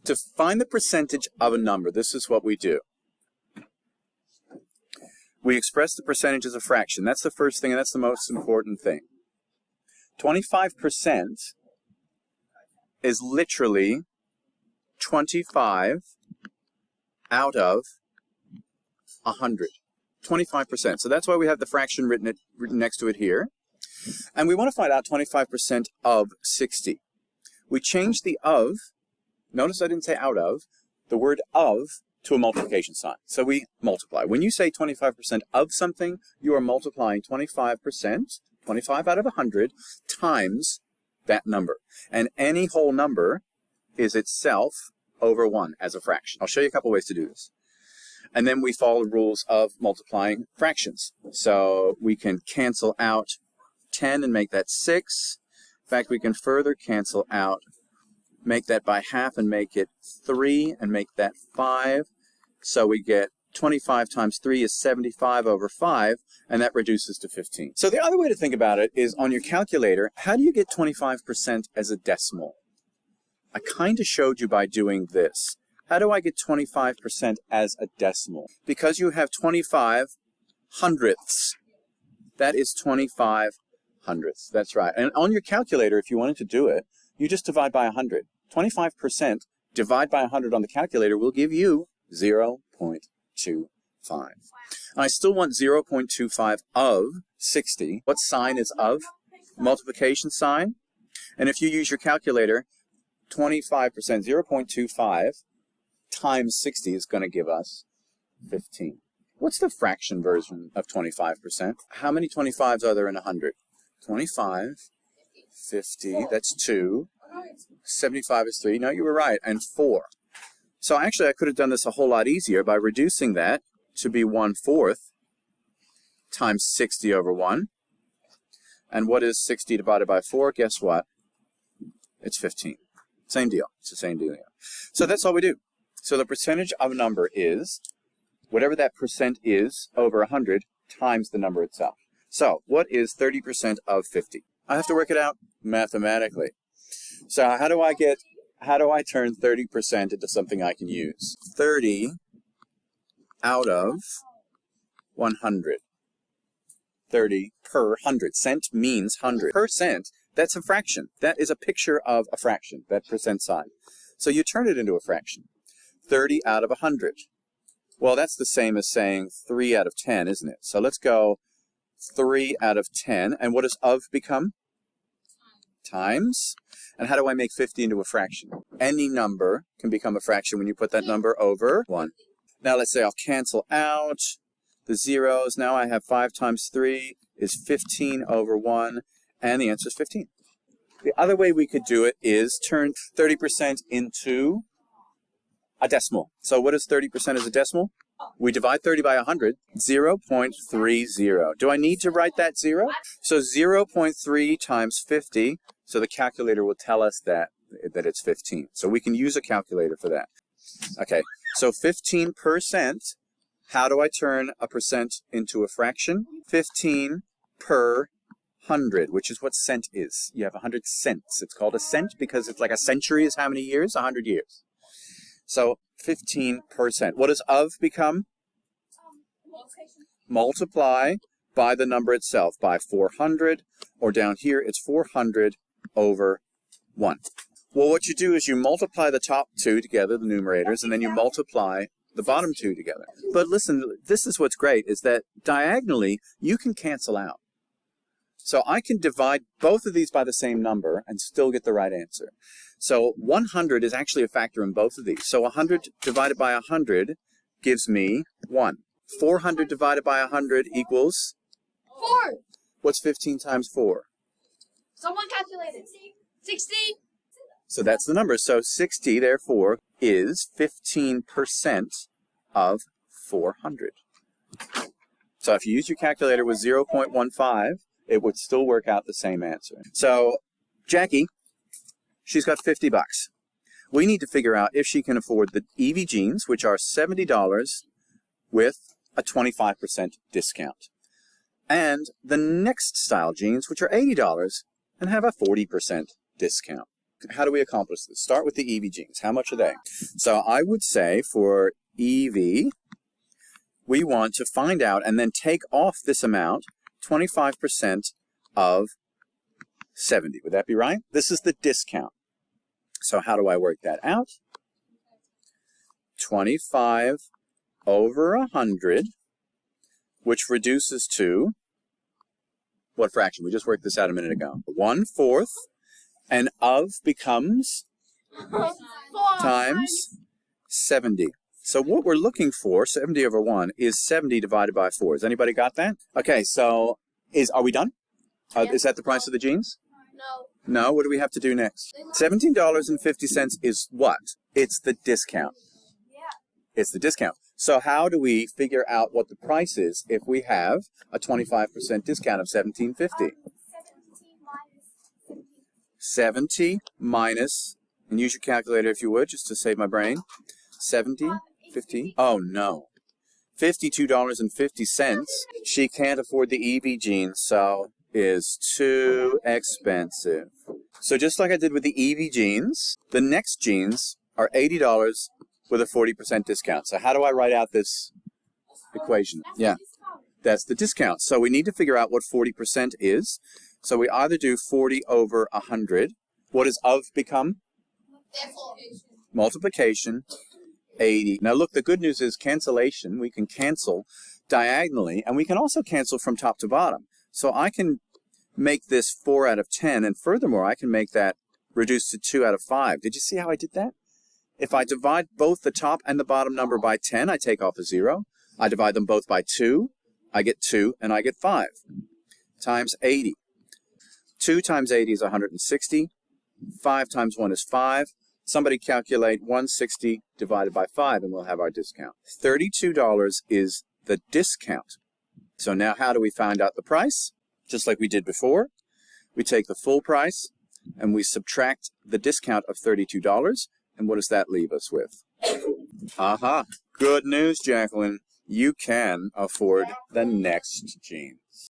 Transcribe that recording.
To find the percentage of a number, this is what we do. We express the percentage as a fraction. That's the first thing, and that's the most important thing. 25% is literally 25 out of 100. 25%. So that's why we have the fraction written next to it here. And we want to find out 25% of 60. We change the of, notice I didn't say out of, the word of to a multiplication sign. So we multiply. When you say 25% of something, you are multiplying 25%, 25 out of 100, times that number. And any whole number is itself over 1 as a fraction. I'll show you a couple ways to do this. And then we follow the rules of multiplying fractions. So we can cancel out 10 and make that 6. In fact, we can further cancel out, make that by half and make it 3, and make that 5. So we get 25 times 3 is 75 over 5, and that reduces to 15. So the other way to think about it is on your calculator, how do you get 25% as a decimal? I kind of showed you by doing this. How do I get 25% as a decimal? Because you have 25 hundredths. That is 25 hundredths. That's right. And on your calculator, if you wanted to do it, you just divide by 100. 25% divide by 100 on the calculator will give you 0.25. And I still want 0.25 of 60. What sign is of? Multiplication sign. And if you use your calculator, 25%, 0.25 times 60 is going to give us 15. What's the fraction version of 25%? How many 25s are there in 100? 25, 50, that's 2. 75 is 3. No, you were right. And 4. So actually, I could have done this a whole lot easier by reducing that to be 1/4 times 60 over 1. And what is 60 divided by 4? Guess what? It's 15. Same deal. It's the same deal here. So that's all we do. So the percentage of a number is whatever that percent is over 100 times the number itself. So what is 30% of 50? I have to work it out mathematically. So how do I turn 30% into something I can use? 30 out of 100. 30 per 100. Cent means 100. Percent, that's a fraction. That is a picture of a fraction, that percent sign. So you turn it into a fraction. 30 out of 100. Well, that's the same as saying 3 out of 10, isn't it? So let's go 3 out of 10. And what does of become? Times. And how do I make 50 into a fraction? Any number can become a fraction when you put that number over 1. Now let's say I'll cancel out the zeros. Now I have 5 times 3 is 15 over 1. And the answer is 15. The other way we could do it is turn 30% into a decimal. So what is 30% as a decimal? We divide 30 by 100, 0.30. Do I need to write that 0? So 0.3 times 50, so the calculator will tell us that it's 15. So we can use a calculator for that. Okay, so 15%, how do I turn a percent into a fraction? 15 per 100, which is what cent is. You have 100 cents. It's called a cent because it's like a century is how many years? 100 years. So 15%. What does of become? Multiply by the number itself, by 400, or down here it's 400 over 1. Well, what you do is you multiply the top two together, the numerators, and then you multiply the bottom two together. But listen, this is what's great, is that diagonally you can cancel out. So I can divide both of these by the same number and still get the right answer. So 100 is actually a factor in both of these. So 100 divided by 100 gives me 1. 400 divided by 100 equals? 4. What's 15 times 4? Someone calculated. 60. So that's the number. So 60, therefore, is 15% of 400. So if you use your calculator with 0.15, it would still work out the same answer. So Jackie, she's got $50. We need to figure out if she can afford the Evie jeans, which are $70 with a 25% discount, and the next style jeans, which are $80 and have a 40% discount. how do we accomplish this? Start with the EV genes. How much are they? So I would say for EV, we want to find out and then take off this amount, 25% of 70. Would that be right? This is the discount. So how do I work that out? 25 over 100, which reduces to what fraction? We just worked this out a minute ago. 1/4, and of becomes times 70. So what we're looking for, 70 over 1, is 70 divided by 4. Has anybody got that? Okay, so are we done? Is that the price of the jeans? No. No, what do we have to do next? $17.50 is what? It's the discount. Yeah. It's the discount. So how do we figure out what the price is if we have a 25% discount of $17.50? 70 minus, and use your calculator if you would, just to save my brain. 70, 50, oh no. $52.50. She can't afford the EV jeans, so is too expensive. So just like I did with the EV jeans, the next jeans are $80 with a 40% discount. So how do I write out this equation? Yeah, that's the discount. So we need to figure out what 40% is. So we either do 40 over 100. What does of become? Multiplication. 80. Now look, the good news is cancellation. We can cancel diagonally, and we can also cancel from top to bottom. So I can make this 4 out of 10, and furthermore, I can make that reduce to 2 out of 5. Did you see how I did that? If I divide both the top and the bottom number by 10, I take off a 0. I divide them both by 2, I get 2, and I get 5. Times 80. 2 times 80 is 160. 5 times 1 is 5. Somebody calculate 160 divided by 5, and we'll have our discount. $32 is the discount. So now how do we find out the price? Just like we did before, we take the full price, and we subtract the discount of $32, and what does that leave us with? Aha! Good news, Jacqueline. You can afford the next jeans.